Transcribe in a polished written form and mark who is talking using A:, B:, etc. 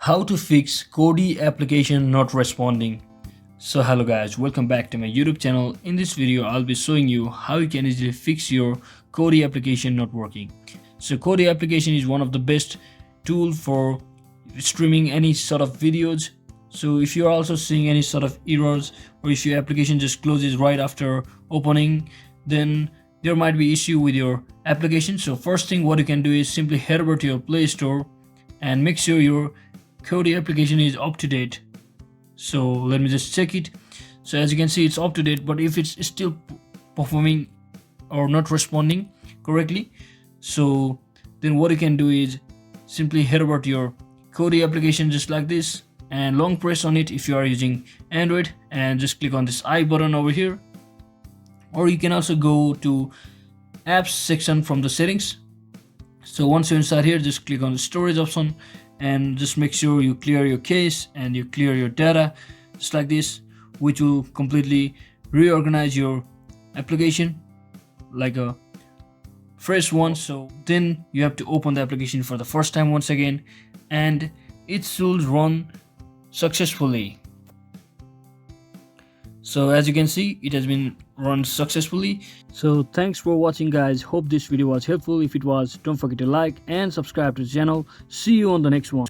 A: How to fix Kodi application not responding. So hello guys, welcome back to my YouTube channel. In this video I'll be showing you how you can easily fix your Kodi application not working. So Kodi application is one of the best tool for streaming any sort of videos. So if you're also seeing any sort of errors, or if your application just closes right after opening, then there might be issue with your application. So first thing what you can do is simply head over to your Play Store and make sure your Kodi application is up to date. So let me just check it. So as you can see, it's up to date, but if it's still performing or not responding correctly, so then what you can do is simply head over to your Kodi application just like this and long press on it if you are using Android, and just click on this I button over here. Or you can also go to apps section from the settings. So once you're inside here, just click on the storage option and just make sure you clear your cache and you clear your data just like this, which will completely reorganize your application like a fresh one. So then you have to open the application for the first time once again, and it should run successfully. So as you can see, it has been run successfully. So thanks for watching guys. Hope this video was helpful. If it was, don't forget to like and subscribe to the channel. See you on the next one.